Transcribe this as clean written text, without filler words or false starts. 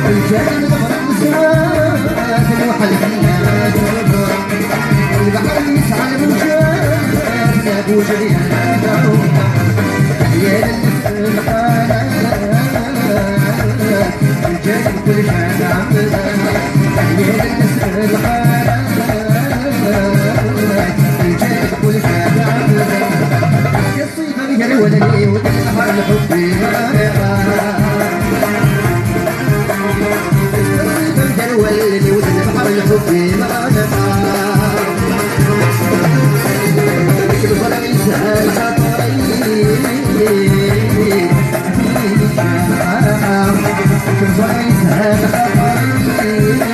الجنة غرام زوات وحلقيات البحر يسعى الموجات ابو جريان يا الحالات الجنة كل شان عمدا يا الحالات الجنة كل شان عمدا يا الصيغة بها الولدي وتنهر الحب واللي وزن بحر الحب ما نفع يكبر الإنسان خطري يكبر الإنسان خطري